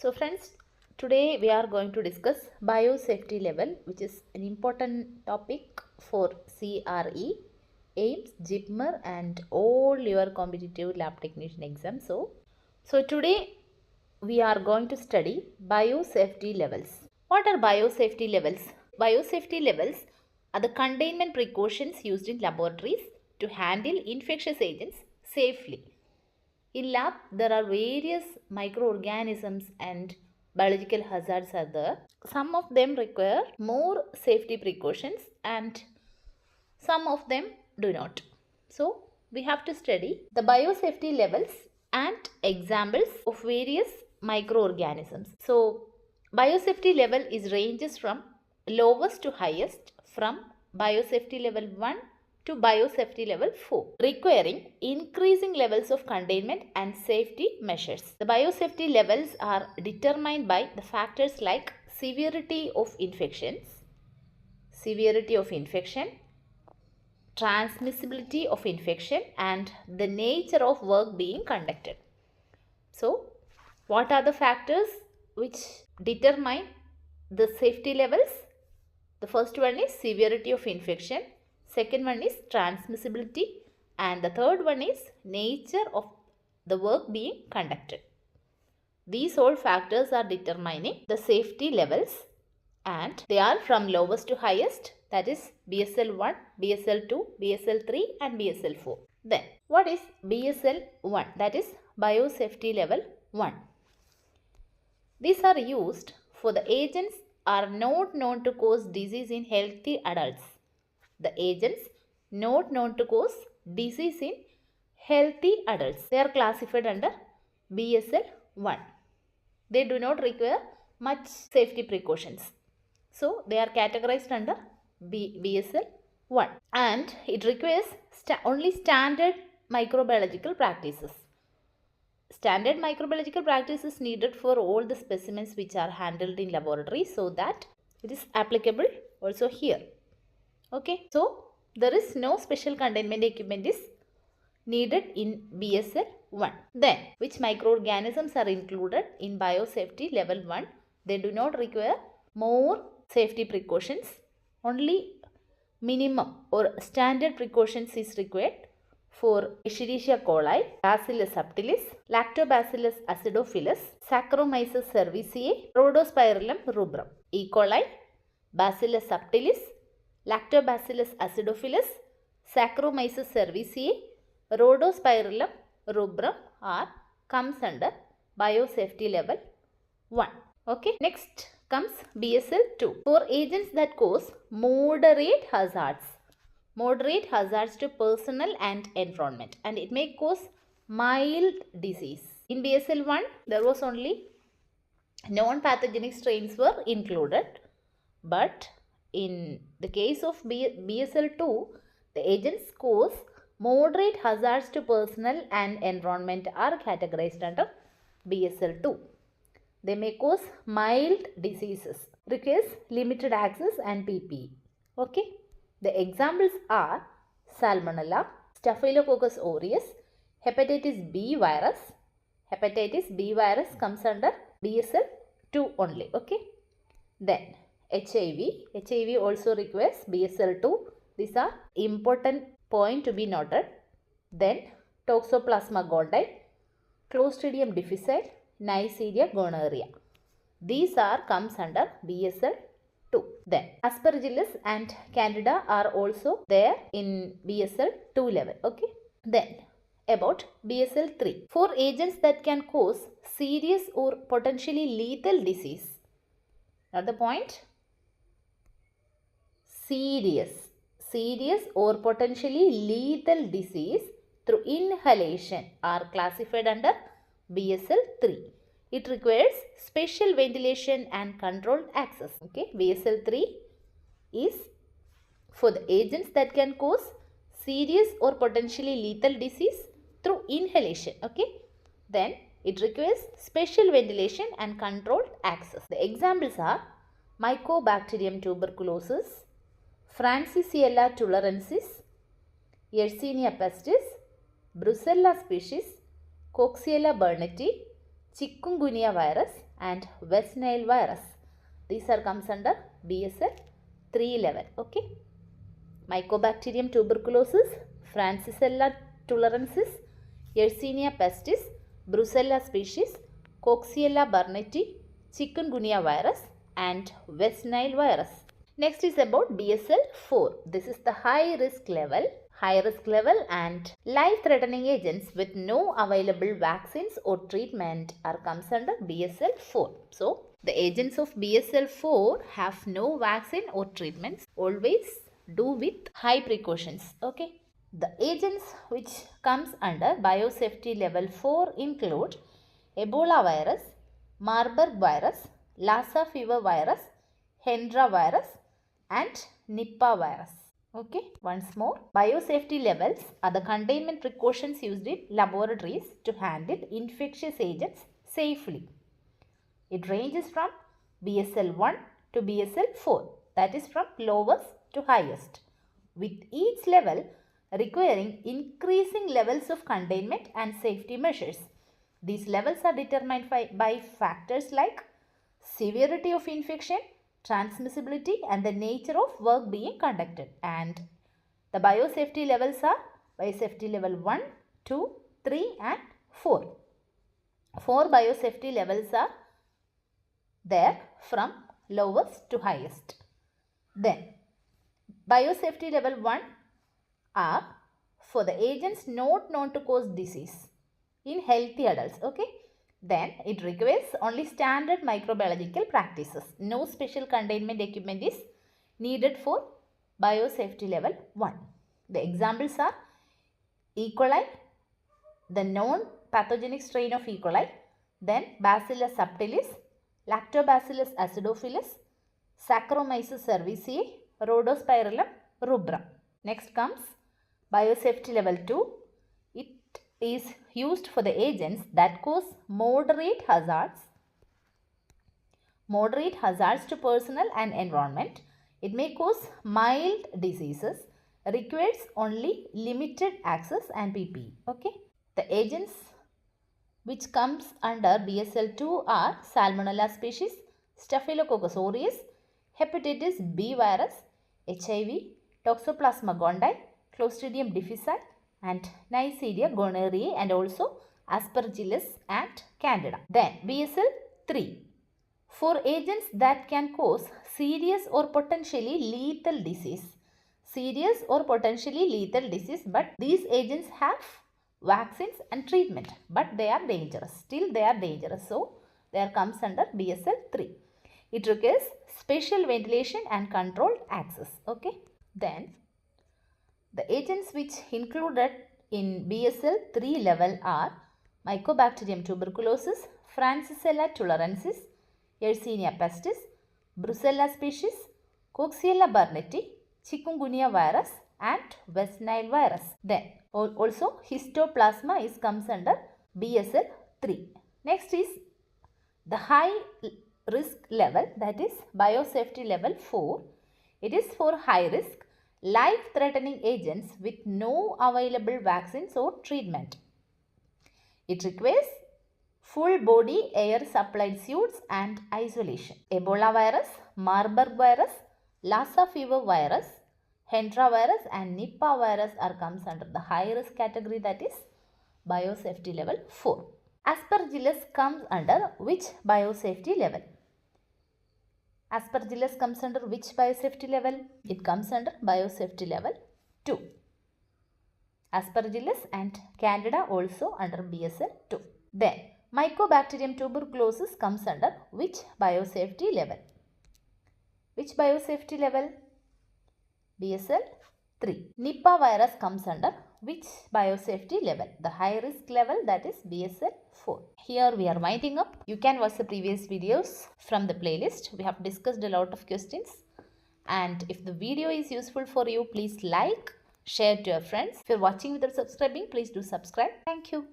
So friends, today we are going to discuss biosafety level, which is an important topic for CRE, AIIMS, Jipmer and all your competitive lab technician exams. So today we are going to study biosafety levels. What are biosafety levels? Biosafety levels are the containment precautions used in laboratories to handle infectious agents safely. In lab, there are various microorganisms and biological hazards are there. Some of them require more safety precautions and some of them do not. So, we have to study the biosafety levels and examples of various microorganisms. So, biosafety level is ranges from lowest to highest from biosafety level 1 to biosafety level 4, requiring increasing levels of containment and safety measures. The biosafety levels are determined by the factors like severity of infection, transmissibility of infection and the nature of work being conducted. So, what are the factors which determine the safety levels? The first one is severity of infection, second one is transmissibility and the third one is nature of the work being conducted. These all factors are determining the safety levels and they are from lowest to highest, that is BSL 1, BSL 2, BSL 3 and BSL 4. Then what is BSL 1? That is biosafety level 1. These are used for the agents are not known to cause disease in healthy adults. The agents not known to cause disease in healthy adults. They are classified under BSL 1. They do not require much safety precautions. So, they are categorized under BSL 1 and it requires only standard microbiological practices. Standard microbiological practice is needed for all the specimens which are handled in laboratory, so that it is applicable also here. Okay, so there is no special containment equipment is needed in BSL 1. Then, which microorganisms are included in biosafety level 1? They do not require more safety precautions. Only minimum or standard precautions is required for Escherichia coli, Bacillus subtilis, Lactobacillus acidophilus, Saccharomyces cerevisiae, Rhodospirillum rubrum. E. coli, Bacillus subtilis, Lactobacillus acidophilus, Saccharomyces cerevisiae, Rhodospirillum rubrum comes under biosafety level 1. Okay, next comes BSL 2. For agents that cause moderate hazards to personnel and environment, and it may cause mild disease. In BSL 1, there was only non-pathogenic strains were included, but in the case of BSL 2, the agents cause moderate hazards to personnel and environment are categorized under BSL 2. They may cause mild diseases, requires limited access and PPE. Okay. The examples are Salmonella, Staphylococcus aureus, Hepatitis B virus. Hepatitis B virus comes under BSL 2 only. Okay. Then HIV. HIV also requires BSL 2. These are important point to be noted. Then Toxoplasma gondii, Clostridium difficile, Neisseria gonorrhea. These are comes under BSL 2. Then Aspergillus and Candida are also there in BSL 2 level. Okay. Then about BSL 3. For agents that can cause serious or potentially lethal disease. Not the point. Serious or potentially lethal disease through inhalation are classified under BSL 3. It requires special ventilation and controlled access. Okay, BSL 3 is for the agents that can cause serious or potentially lethal disease through inhalation. Okay, then it requires special ventilation and controlled access. The examples are Mycobacterium tuberculosis, Francisella tularensis, Yersinia pestis, Brucella species, Coxiella burnetii, chikungunya virus and West Nile virus. These are comes under BSL 3 level. Okay. Mycobacterium tuberculosis, Francisella tularensis, Yersinia pestis, Brucella species, Coxiella burnetii, Chikungunya virus and West Nile virus. Next is about BSL 4. This is the high risk level and life-threatening agents with no available vaccines or treatment are comes under BSL 4. So, the agents of BSL 4 have no vaccine or treatments. Always do with high precautions. Okay. The agents which comes under biosafety level 4 include Ebola virus, Marburg virus, Lassa fever virus, Hendra virus and Nipah virus. Okay, once more, biosafety levels are the containment precautions used in laboratories to handle infectious agents safely. It ranges from BSL 1 to BSL 4, that is from lowest to highest, with each level requiring increasing levels of containment and safety measures. These levels are determined by factors like severity of infection, transmissibility and the nature of work being conducted. And the biosafety levels are biosafety level 1, 2, 3 and 4. 4 biosafety levels are there from lowest to highest. Then biosafety level 1 are for the agents not known to cause disease in healthy adults. Okay. Then it requires only standard microbiological practices. No special containment equipment is needed for biosafety level 1. The examples are E. coli, the non-pathogenic strain of E. coli, then Bacillus subtilis, Lactobacillus acidophilus, Saccharomyces cerevisiae, Rhodospirillum rubra. Next comes biosafety level 2. It is used for the agents that cause moderate hazards to personnel and environment. It may cause mild diseases, requires only limited access and PPE. Okay. The agents which comes under BSL 2 are Salmonella species, Staphylococcus aureus, Hepatitis B virus, HIV, Toxoplasma gondii, Clostridium difficile and Neisseria gonorrhoeae and also Aspergillus and Candida. Then BSL 3 for agents that can cause serious or potentially lethal disease. But these agents have vaccines and treatment, but they are dangerous. Still they are dangerous. So, there comes under BSL 3. It requires special ventilation and controlled access. Okay. Then, the agents which included in BSL 3 level are Mycobacterium tuberculosis, Francisella tularensis, Yersinia pestis, Brucella species, Coxiella burnetii, Chikungunya virus and West Nile virus. Then also histoplasma comes under BSL 3. Next is the high risk level, that is biosafety level 4. It is for high risk life-threatening agents with no available vaccines or treatment. It requires full body air supplied suits and isolation. Ebola virus, Marburg virus, Lassa fever virus, Hendra virus and Nipah virus are comes under the high risk category, that is biosafety level 4. Aspergillus comes under which biosafety level? Aspergillus comes under which biosafety level? It comes under biosafety level 2. Aspergillus and Candida also under BSL 2. Then Mycobacterium tuberculosis comes under which biosafety level? Which biosafety level? BSL 3. Nipah virus comes under which biosafety level? The high risk level, that is BSL 4. Here we are winding up. You can watch the previous videos from the playlist. We have discussed a lot of questions. And if the video is useful for you, please like, share to your friends. If you are watching without subscribing, please do subscribe. Thank you.